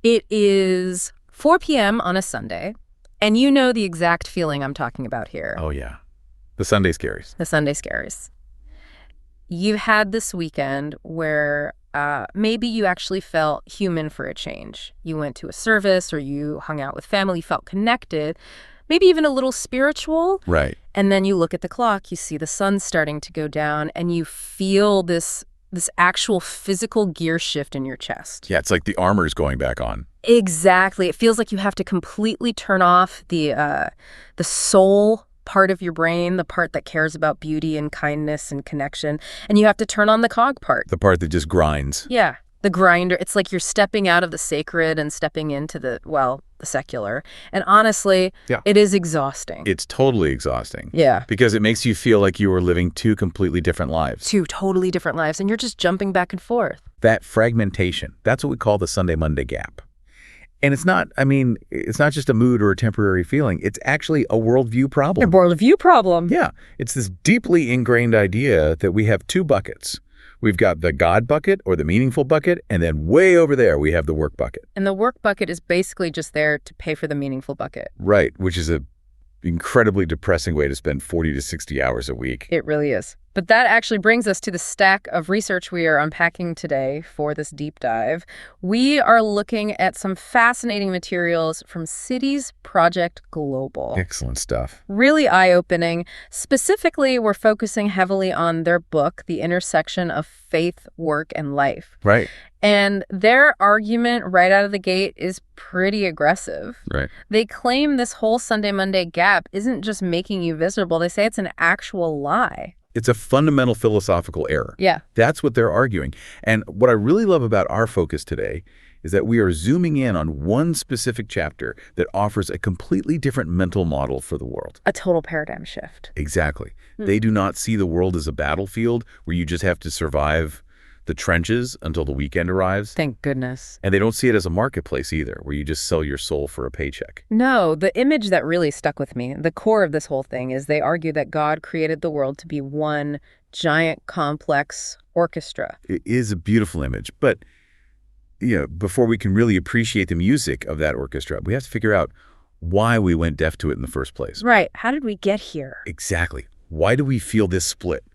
It is 4 p.m. on a Sunday, and you know the exact feeling I'm talking about here. Oh, yeah. The Sunday scaries. The Sunday scaries. You had this weekend where maybe you actually felt human for a change. You went to a service or you hung out with family, felt connected, maybe even a little spiritual. Right. And then you look at the clock, you see the sun starting to go down, and you feel this actual physical gear shift in your chest. Yeah, it's like the armor's going back on. Exactly. It feels like you have to completely turn off the soul part of your brain, the part that cares about beauty and kindness and connection, and you have to turn on the cog part. The part that just grinds. Yeah, the grinder. It's like you're stepping out of the sacred and stepping into the secular. And honestly, It is exhausting. It's totally exhausting. Yeah. Because it makes you feel like you are living two completely different lives. Two totally different lives, and you're just jumping back and forth. That fragmentation, that's what we call the Sunday-Monday gap. And it's not just a mood or a temporary feeling. It's actually a worldview problem. A worldview problem. Yeah. It's this deeply ingrained idea that we have two buckets. We've got the God bucket or the meaningful bucket, and then way over there we have the work bucket. And the work bucket is basically just there to pay for the meaningful bucket. Right, which is an incredibly depressing way to spend 40 to 60 hours a week. It really is. But that actually brings us to the stack of research we are unpacking today for this deep dive. We are looking at some fascinating materials from Cities Project Global. Excellent stuff. Really eye-opening. Specifically, we're focusing heavily on their book, The Intersection of Faith, Work, and Life. Right. And their argument right out of the gate is pretty aggressive. Right. They claim this whole Sunday-Monday gap isn't just making you miserable. They say it's an actual lie. It's a fundamental philosophical error. Yeah. That's what they're arguing. And what I really love about our focus today is that we are zooming in on one specific chapter that offers a completely different mental model for the world. A total paradigm shift. Exactly. They do not see the world as a battlefield where you just have to survive the trenches until the weekend arrives. Thank goodness. And they don't see it as a marketplace either, where you just sell your soul for a paycheck. No, the image that really stuck with me, the core of this whole thing, is they argue that God created the world to be one giant, complex orchestra. It is a beautiful image, but before we can really appreciate the music of that orchestra, we have to figure out why we went deaf to it in the first place. Right. How did we get here? Exactly. Why do we feel this split?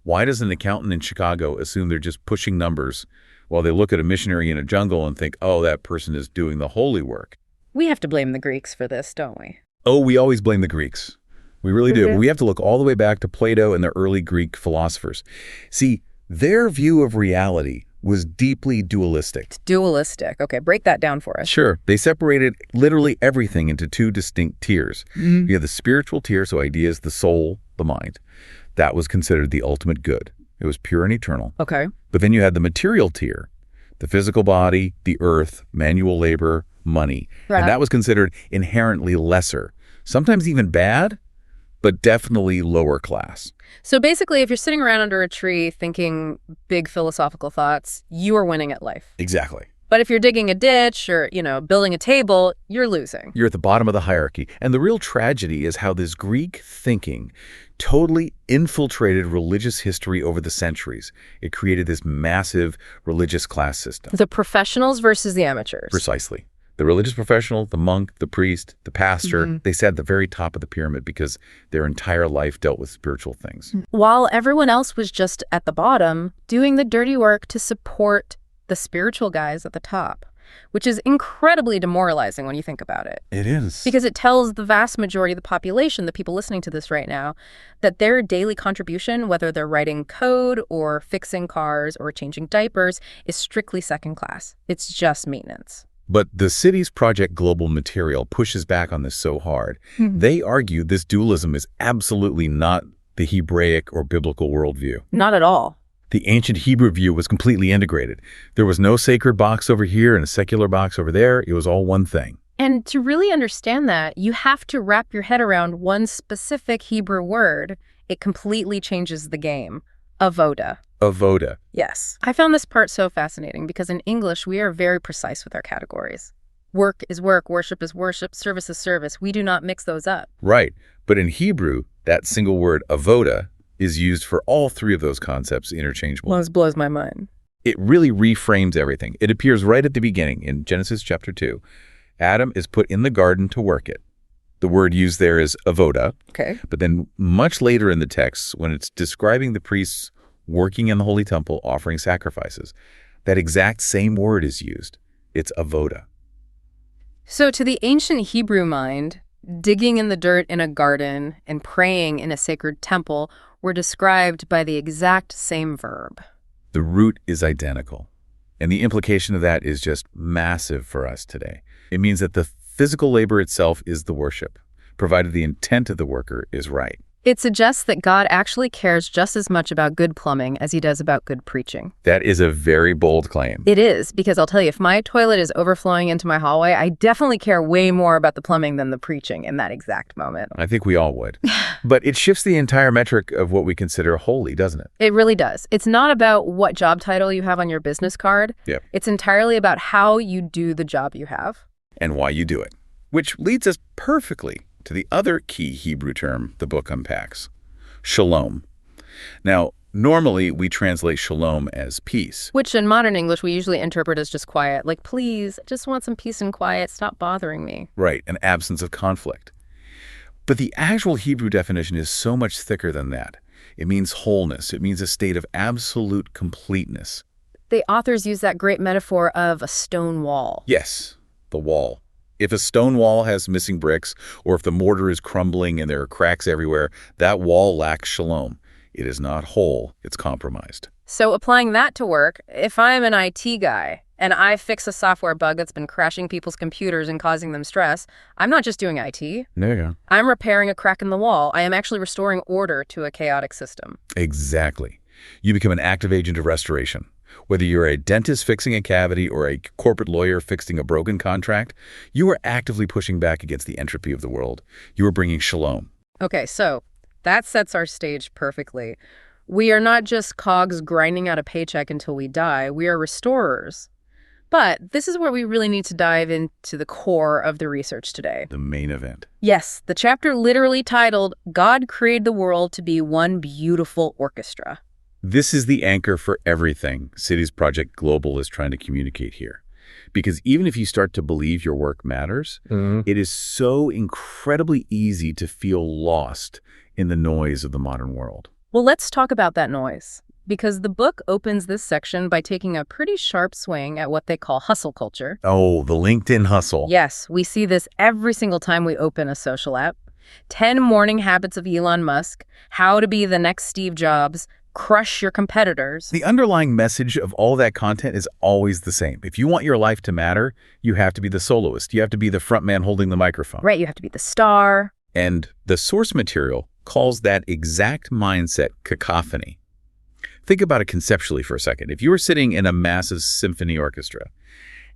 Why does an accountant in Chicago assume they're just pushing numbers while they look at a missionary in a jungle and think, oh, that person is doing the holy work? We have to blame the Greeks for this, don't we? Oh, we always blame the Greeks. We really do. We have to look all the way back to Plato and the early Greek philosophers. See, their view of reality was deeply dualistic. It's dualistic. Okay, break that down for us. Sure. They separated literally everything into two distinct tiers. You have the spiritual tier, so ideas, the soul, the mind. That was considered the ultimate good. It was pure and eternal. Okay. But then you had the material tier, the physical body, the earth, manual labor, money. Right. And that was considered inherently lesser, sometimes even bad, but definitely lower class. So basically, if you're sitting around under a tree thinking big philosophical thoughts, you are winning at life. Exactly. But if you're digging a ditch or, building a table, you're losing. You're at the bottom of the hierarchy. And the real tragedy is how this Greek thinking totally infiltrated religious history over the centuries. It created this massive religious class system. The professionals versus the amateurs. Precisely. The religious professional, the monk, the priest, the pastor, they sat at the very top of the pyramid because their entire life dealt with spiritual things. While everyone else was just at the bottom, doing the dirty work to support the spiritual guys at the top, which is incredibly demoralizing when you think about it. It is. Because it tells the vast majority of the population, the people listening to this right now, that their daily contribution, whether they're writing code or fixing cars or changing diapers, is strictly second class. It's just maintenance. But the Cities Project Global material pushes back on this so hard. They argue this dualism is absolutely not the Hebraic or biblical worldview. Not at all. The ancient Hebrew view was completely integrated. There was no sacred box over here and a secular box over there. It was all one thing. And to really understand that, you have to wrap your head around one specific Hebrew word. It completely changes the game. Avoda. Avoda. Yes. I found this part so fascinating because in English, we are very precise with our categories. Work is work, worship is worship, service is service. We do not mix those up. Right. But in Hebrew, that single word, avoda, is used for all three of those concepts interchangeably. Well, this blows my mind. It really reframes everything. It appears right at the beginning in Genesis chapter 2. Adam is put in the garden to work it. The word used there is Avoda. Okay. But then much later in the text, when it's describing the priests working in the Holy Temple, offering sacrifices, that exact same word is used. It's Avoda. So to the ancient Hebrew mind, digging in the dirt in a garden and praying in a sacred temple were described by the exact same verb. The root is identical. And the implication of that is just massive for us today. It means that the physical labor itself is the worship, provided the intent of the worker is right. It suggests that God actually cares just as much about good plumbing as he does about good preaching. That is a very bold claim. It is, because I'll tell you, if my toilet is overflowing into my hallway, I definitely care way more about the plumbing than the preaching in that exact moment. I think we all would. But it shifts the entire metric of what we consider holy, doesn't it? It really does. It's not about what job title you have on your business card. Yep. It's entirely about how you do the job you have. And why you do it. Which leads us perfectly to the other key Hebrew term the book unpacks, shalom. Now, normally we translate shalom as peace. Which in modern English we usually interpret as just quiet. Like, please, I just want some peace and quiet. Stop bothering me. Right, an absence of conflict. But the actual Hebrew definition is so much thicker than that. It means wholeness. It means a state of absolute completeness. The authors use that great metaphor of a stone wall. Yes, the wall. If a stone wall has missing bricks, or if the mortar is crumbling and there are cracks everywhere, that wall lacks shalom. It is not whole, it's compromised. So applying that to work, if I'm an IT guy and I fix a software bug that's been crashing people's computers and causing them stress, I'm not just doing IT. There you go. I'm repairing a crack in the wall. I am actually restoring order to a chaotic system. Exactly. You become an active agent of restoration. Whether you're a dentist fixing a cavity or a corporate lawyer fixing a broken contract, you are actively pushing back against the entropy of the world. You are bringing shalom. Okay, so that sets our stage perfectly. We are not just cogs grinding out a paycheck until we die. We are restorers. But this is where we really need to dive into the core of the research today. The main event. Yes, the chapter literally titled, God Created the World to be One Beautiful Orchestra. This is the anchor for everything Cities Project Global is trying to communicate here. Because even if you start to believe your work matters, it is so incredibly easy to feel lost in the noise of the modern world. Well, let's talk about that noise. Because the book opens this section by taking a pretty sharp swing at what they call hustle culture. Oh, the LinkedIn hustle. Yes, we see this every single time we open a social app. 10 morning habits of Elon Musk, how to be the next Steve Jobs, crush your competitors. The underlying message of all that content is always the same. If you want your life to matter, you have to be the soloist. You have to be the front man holding the microphone. Right, you have to be the star. And the source material calls that exact mindset cacophony. Think about it conceptually for a second. If you were sitting in a massive symphony orchestra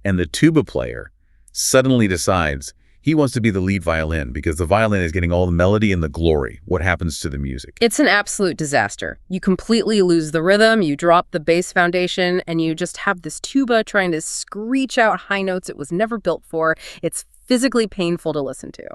and the tuba player suddenly decides he wants to be the lead violin because the violin is getting all the melody and the glory, what happens to the music? It's an absolute disaster. You completely lose the rhythm, you drop the bass foundation, and you just have this tuba trying to screech out high notes it was never built for. It's physically painful to listen to.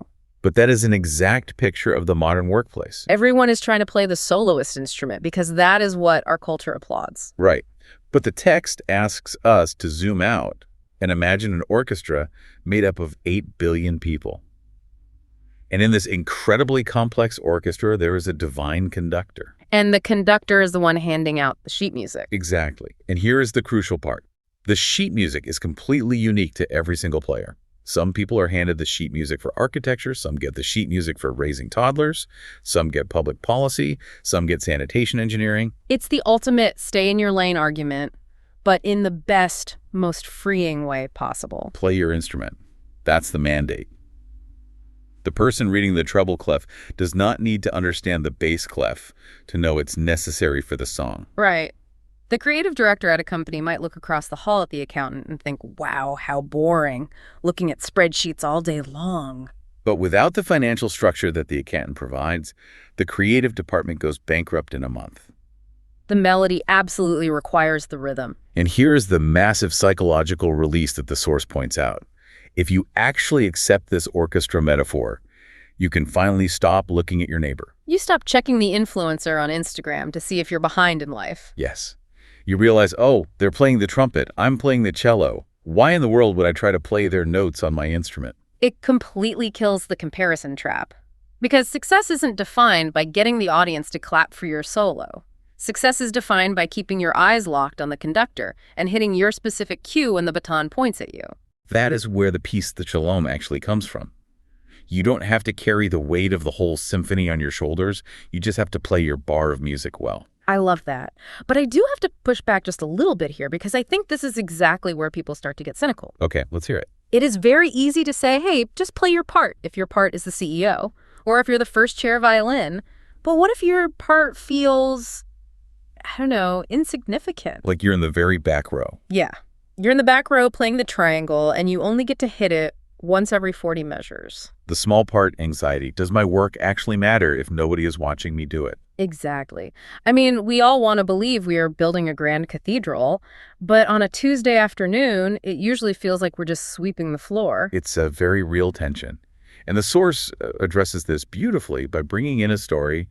But that is an exact picture of the modern workplace. Everyone is trying to play the soloist instrument because that is what our culture applauds. Right. But the text asks us to zoom out and imagine an orchestra made up of 8 billion people. And in this incredibly complex orchestra, there is a divine conductor. And the conductor is the one handing out the sheet music. Exactly. And here is the crucial part. The sheet music is completely unique to every single player. Some people are handed the sheet music for architecture, some get the sheet music for raising toddlers, some get public policy, some get sanitation engineering. It's the ultimate stay-in-your-lane argument, but in the best, most freeing way possible. Play your instrument. That's the mandate. The person reading the treble clef does not need to understand the bass clef to know it's necessary for the song. Right. The creative director at a company might look across the hall at the accountant and think, wow, how boring, looking at spreadsheets all day long. But without the financial structure that the accountant provides, the creative department goes bankrupt in a month. The melody absolutely requires the rhythm. And here is the massive psychological release that the source points out. If you actually accept this orchestra metaphor, you can finally stop looking at your neighbor. You stop checking the influencer on Instagram to see if you're behind in life. Yes. You realize, oh, they're playing the trumpet, I'm playing the cello. Why in the world would I try to play their notes on my instrument? It completely kills the comparison trap. Because success isn't defined by getting the audience to clap for your solo. Success is defined by keeping your eyes locked on the conductor and hitting your specific cue when the baton points at you. That is where the piece, the Shalom, actually comes from. You don't have to carry the weight of the whole symphony on your shoulders. You just have to play your bar of music well. I love that. But I do have to push back just a little bit here because I think this is exactly where people start to get cynical. Okay, let's hear it. It is very easy to say, hey, just play your part if your part is the CEO or if you're the first chair violin. But what if your part feels, I don't know, insignificant? Like you're in the very back row. Yeah. You're in the back row playing the triangle and you only get to hit it once every 40 measures. The small part anxiety. Does my work actually matter if nobody is watching me do it? Exactly. I mean, we all want to believe we are building a grand cathedral, but on a Tuesday afternoon, it usually feels like we're just sweeping the floor. It's a very real tension. And the source addresses this beautifully by bringing in a story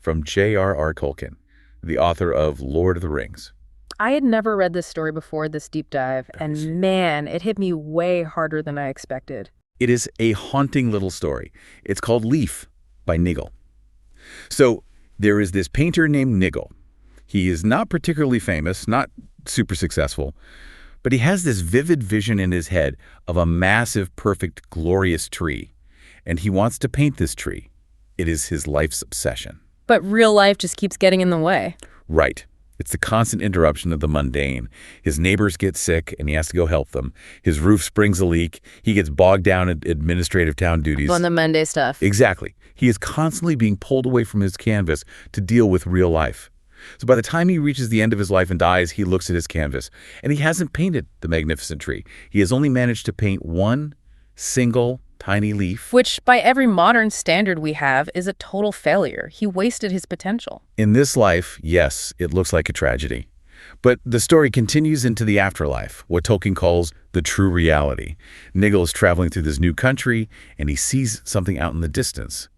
from J.R.R. Tolkien, the author of Lord of the Rings. I had never read this story before this deep dive, and man, it hit me way harder than I expected. It is a haunting little story. It's called Leaf by Niggle. So there is this painter named Niggle. He is not particularly famous, not super successful, but he has this vivid vision in his head of a massive, perfect, glorious tree, and he wants to paint this tree. It is his life's obsession. But real life just keeps getting in the way. Right. It's the constant interruption of the mundane. His neighbors get sick, and he has to go help them. His roof springs a leak. He gets bogged down in administrative town duties. On the Monday stuff. Exactly. He is constantly being pulled away from his canvas to deal with real life. So by the time he reaches the end of his life and dies, he looks at his canvas, and he hasn't painted the magnificent tree. He has only managed to paint one single tiny leaf. Which, by every modern standard we have, is a total failure. He wasted his potential. In this life, yes, it looks like a tragedy. But the story continues into the afterlife, what Tolkien calls the true reality. Niggle is traveling through this new country, and he sees something out in the distance,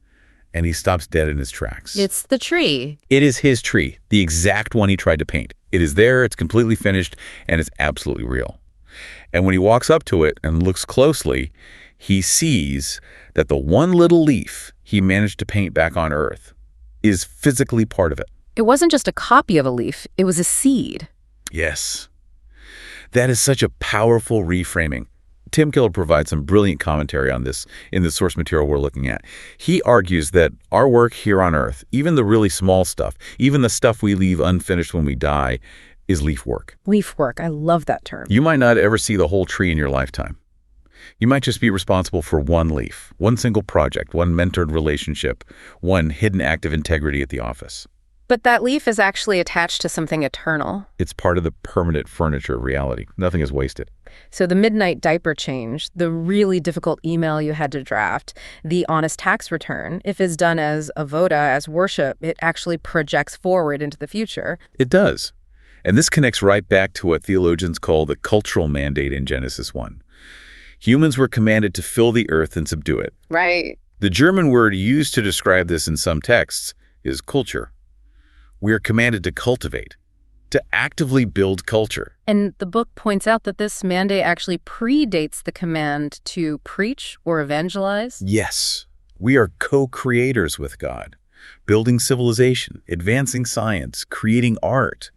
and he stops dead in his tracks. It's the tree. It is his tree, the exact one he tried to paint. It is there, it's completely finished, and it's absolutely real. And when he walks up to it and looks closely, he sees that the one little leaf he managed to paint back on Earth is physically part of it. It wasn't just a copy of a leaf, it was a seed. Yes. That is such a powerful reframing. Tim Keller provides some brilliant commentary on this in the source material we're looking at. He argues that our work here on Earth, even the really small stuff, even the stuff we leave unfinished when we die, is leaf work. Leaf work, I love that term. You might not ever see the whole tree in your lifetime. You might just be responsible for one leaf, one single project, one mentored relationship, one hidden act of integrity at the office. But that leaf is actually attached to something eternal. It's part of the permanent furniture of reality. Nothing is wasted. So the midnight diaper change, the really difficult email you had to draft, the honest tax return, if it's done as avoda, as worship, it actually projects forward into the future. It does. And this connects right back to what theologians call the cultural mandate in Genesis 1. Humans were commanded to fill the earth and subdue it. Right. The German word used to describe this in some texts is culture. We are commanded to cultivate, to actively build culture. And the book points out that this mandate actually predates the command to preach or evangelize. Yes, we are co-creators with God, building civilization, advancing science, creating art,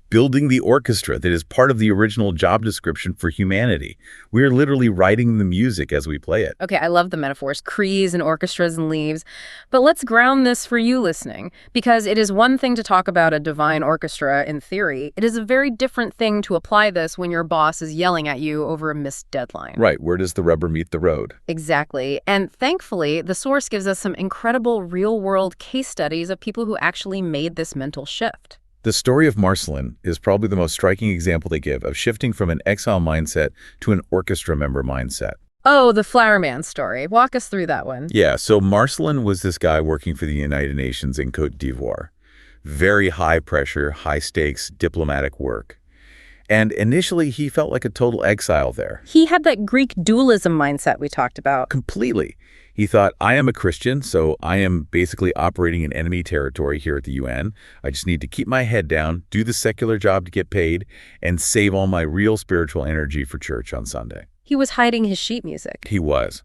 building the orchestra that is part of the original job description for humanity. We are literally writing the music as we play it. Okay, I love the metaphors, trees and orchestras and leaves. But let's ground this for you listening, because it is one thing to talk about a divine orchestra in theory. It is a very different thing to apply this when your boss is yelling at you over a missed deadline. Right, where does the rubber meet the road? Exactly. And thankfully, the source gives us some incredible real-world case studies of people who actually made this mental shift. The story of Marcelin is probably the most striking example they give of shifting from an exile mindset to an orchestra member mindset. Oh, the Flower Man story. Walk us through that one. Yeah, so Marcelin was this guy working for the United Nations in Côte d'Ivoire. Very high pressure, high stakes diplomatic work. And initially, he felt like a total exile there. He had that Greek dualism mindset we talked about. Completely. He thought, I am a Christian, so I am basically operating in enemy territory here at the UN. I just need to keep my head down, do the secular job to get paid, and save all my real spiritual energy for church on Sunday. He was hiding his sheet music. He was.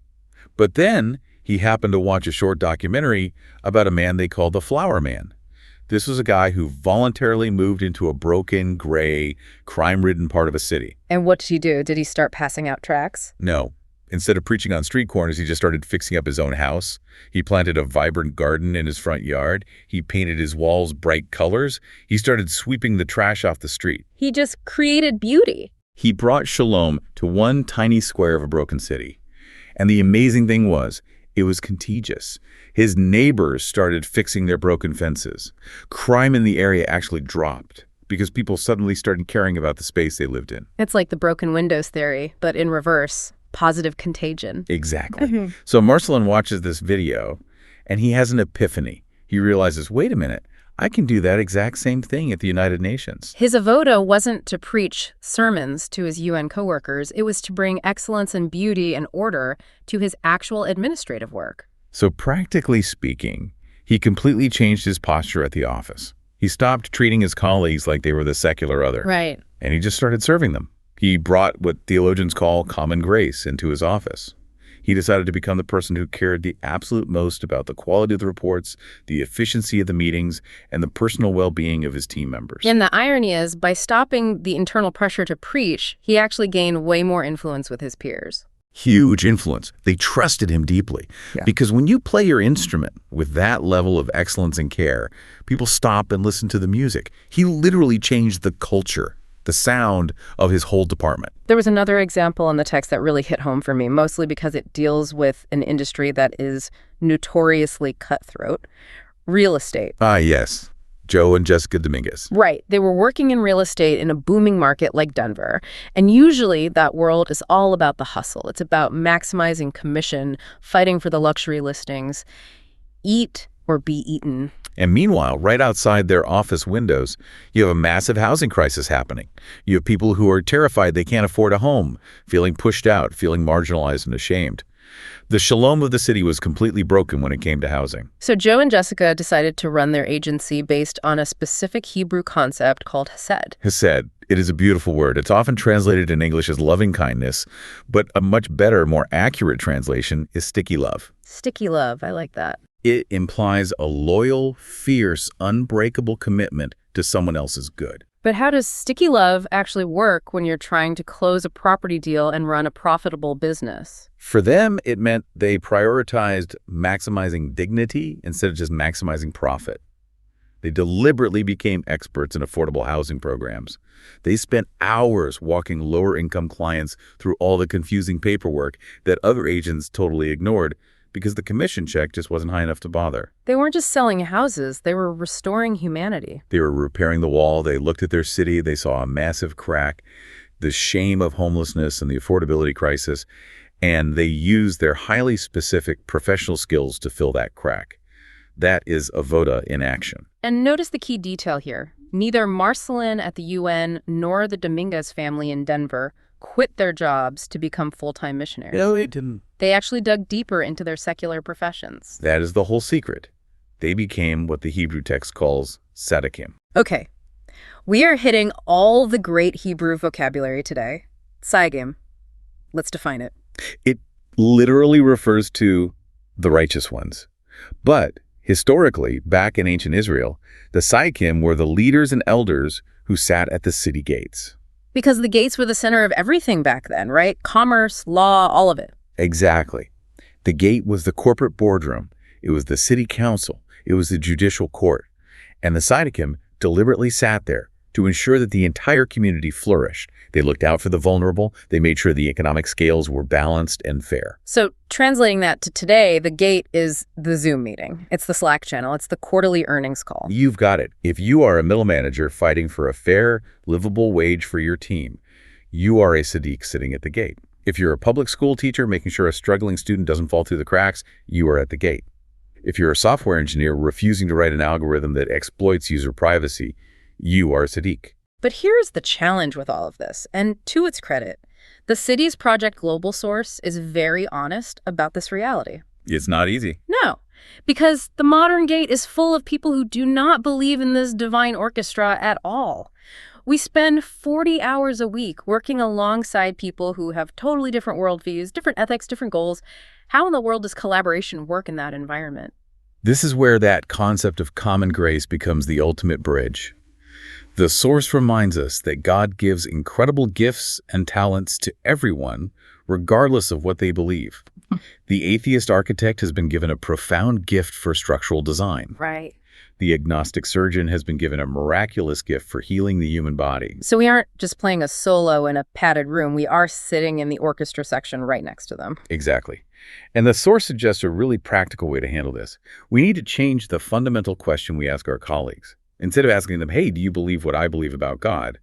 But then he happened to watch a short documentary about a man they called the Flower Man. This was a guy who voluntarily moved into a broken, gray, crime-ridden part of a city. And what did he do? Did he start passing out tracts? No. Instead of preaching on street corners, he just started fixing up his own house. He planted a vibrant garden in his front yard. He painted his walls bright colors. He started sweeping the trash off the street. He just created beauty. He brought Shalom to one tiny square of a broken city. And the amazing thing was, it was contagious. His neighbors started fixing their broken fences. Crime in the area actually dropped because people suddenly started caring about the space they lived in. It's like the broken windows theory, but in reverse. Positive contagion. Exactly. So Marcelin watches this video, and he has an epiphany. He realizes, wait a minute, I can do that exact same thing at the United Nations. His avoda wasn't to preach sermons to his UN coworkers. It was to bring excellence and beauty and order to his actual administrative work. So practically speaking, he completely changed his posture at the office. He stopped treating his colleagues like they were the secular other. Right. And he just started serving them. He brought what theologians call common grace into his office. He decided to become the person who cared the absolute most about the quality of the reports, the efficiency of the meetings, and the personal well-being of his team members. And the irony is, by stopping the internal pressure to preach, he actually gained way more influence with his peers. Huge influence. They trusted him deeply. Yeah. Because when you play your instrument with that level of excellence and care, people stop and listen to the music. He literally changed the culture, the sound of his whole department. There was another example in the text that really hit home for me, mostly because it deals with an industry that is notoriously cutthroat, real estate. Ah, yes. Joe and Jessica Dominguez. Right. They were working in real estate in a booming market like Denver. And usually that world is all about the hustle. It's about maximizing commission, fighting for the luxury listings, eat or be eaten. And meanwhile, right outside their office windows, you have a massive housing crisis happening. You have people who are terrified they can't afford a home, feeling pushed out, feeling marginalized and ashamed. The Shalom of the city was completely broken when it came to housing. So Joe and Jessica decided to run their agency based on a specific Hebrew concept called hesed. Hesed. It is a beautiful word. It's often translated in English as loving kindness, but a much better, more accurate translation is sticky love. Sticky love. I like that. It implies a loyal, fierce, unbreakable commitment to someone else's good. But how does sticky love actually work when you're trying to close a property deal and run a profitable business? For them, it meant they prioritized maximizing dignity instead of just maximizing profit. They deliberately became experts in affordable housing programs. They spent hours walking lower-income clients through all the confusing paperwork that other agents totally ignored, because the commission check just wasn't high enough to bother. They weren't just selling houses, they were restoring humanity. They were repairing the wall, they looked at their city, they saw a massive crack, the shame of homelessness and the affordability crisis, and they used their highly specific professional skills to fill that crack. That is Avoda in action. And notice the key detail here. Neither Marcelin at the UN nor the Dominguez family in Denver quit their jobs to become full-time missionaries. No, they didn't. They actually dug deeper into their secular professions. That is the whole secret. They became what the Hebrew text calls tzaddikim. Okay, we are hitting all the great Hebrew vocabulary today. Tzaddikim. Let's define it. It literally refers to the righteous ones. But historically, back in ancient Israel, the tzaddikim were the leaders and elders who sat at the city gates. Because the gates were the center of everything back then, right? Commerce, law, all of it. Exactly. The gate was the corporate boardroom. It was the city council. It was the judicial court. And the tzaddikim deliberately sat there to ensure that the entire community flourished. They looked out for the vulnerable. They made sure the economic scales were balanced and fair. So translating that to today, the gate is the Zoom meeting. It's the Slack channel. It's the quarterly earnings call. You've got it. If you are a middle manager fighting for a fair, livable wage for your team, you are a Sadiq sitting at the gate. If you're a public school teacher making sure a struggling student doesn't fall through the cracks, you are at the gate. If you're a software engineer refusing to write an algorithm that exploits user privacy, you are a Sadiq. But here's the challenge with all of this, and to its credit, the city's Project Global source is very honest about this reality. It's not easy. No, because the modern gate is full of people who do not believe in this divine orchestra at all. We spend 40 hours a week working alongside people who have totally different worldviews, different ethics, different goals. How in the world does collaboration work in that environment? This is where that concept of common grace becomes the ultimate bridge. The source reminds us that God gives incredible gifts and talents to everyone, regardless of what they believe. The atheist architect has been given a profound gift for structural design. Right. The agnostic surgeon has been given a miraculous gift for healing the human body. So we aren't just playing a solo in a padded room. We are sitting in the orchestra section right next to them. Exactly. And the source suggests a really practical way to handle this. We need to change the fundamental question we ask our colleagues. Instead of asking them, hey, do you believe what I believe about God?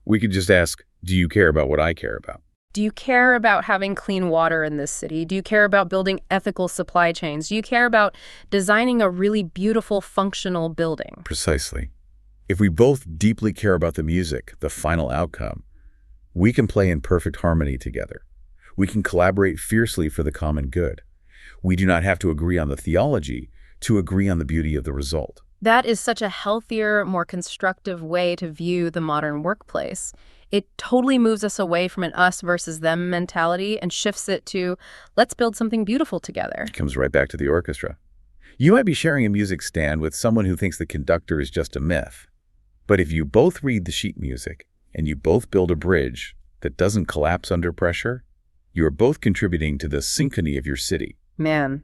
We could just ask, do you care about what I care about? Do you care about having clean water in this city? Do you care about building ethical supply chains? Do you care about designing a really beautiful, functional building? Precisely. If we both deeply care about the music, the final outcome, we can play in perfect harmony together. We can collaborate fiercely for the common good. We do not have to agree on the theology to agree on the beauty of the result. That is such a healthier, more constructive way to view the modern workplace. It totally moves us away from an us versus them mentality and shifts it to, let's build something beautiful together. It comes right back to the orchestra. You might be sharing a music stand with someone who thinks the conductor is just a myth. But if you both read the sheet music and you both build a bridge that doesn't collapse under pressure, you are both contributing to the synchrony of your city. Man.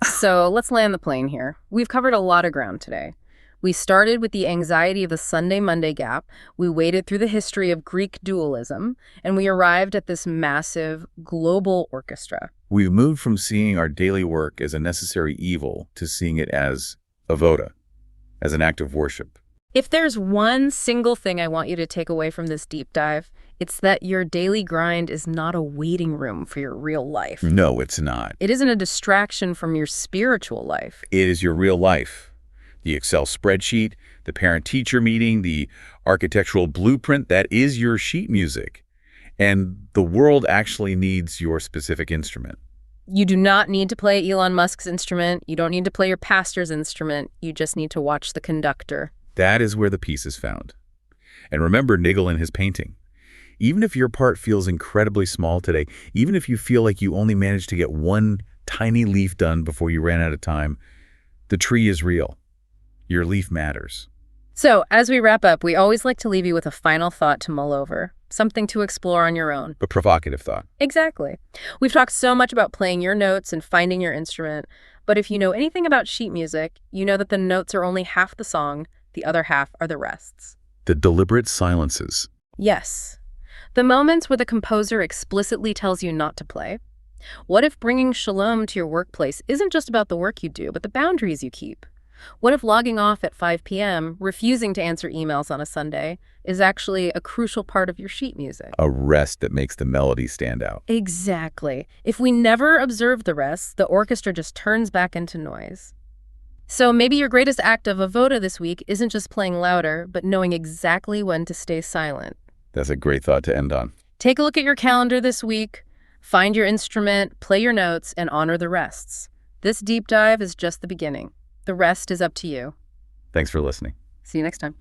So let's land the plane here. We've covered a lot of ground today. We started with the anxiety of the Sunday-Monday gap, we waded through the history of Greek dualism, and we arrived at this massive global orchestra. We've moved from seeing our daily work as a necessary evil to seeing it as Avoda, as an act of worship. If there's one single thing I want you to take away from this deep dive, it's that your daily grind is not a waiting room for your real life. No, it's not. It isn't a distraction from your spiritual life. It is your real life. The Excel spreadsheet, the parent-teacher meeting, the architectural blueprint, that is your sheet music. And the world actually needs your specific instrument. You do not need to play Elon Musk's instrument. You don't need to play your pastor's instrument. You just need to watch the conductor. That is where the peace is found. And remember Niggle and his painting. Even if your part feels incredibly small today, even if you feel like you only managed to get one tiny leaf done before you ran out of time, the tree is real. Your leaf matters. So, as we wrap up, we always like to leave you with a final thought to mull over, something to explore on your own. A provocative thought. Exactly. We've talked so much about playing your notes and finding your instrument, but if you know anything about sheet music, you know that the notes are only half the song, the other half are the rests. The deliberate silences. Yes. The moments where the composer explicitly tells you not to play. What if bringing Shalom to your workplace isn't just about the work you do, but the boundaries you keep? What if logging off at 5 p.m., refusing to answer emails on a Sunday, is actually a crucial part of your sheet music? A rest that makes the melody stand out. Exactly. If we never observe the rest, the orchestra just turns back into noise. So maybe your greatest act of Avoda this week isn't just playing louder, but knowing exactly when to stay silent. That's a great thought to end on. Take a look at your calendar this week, find your instrument, play your notes, and honor the rests. This deep dive is just the beginning. The rest is up to you. Thanks for listening. See you next time.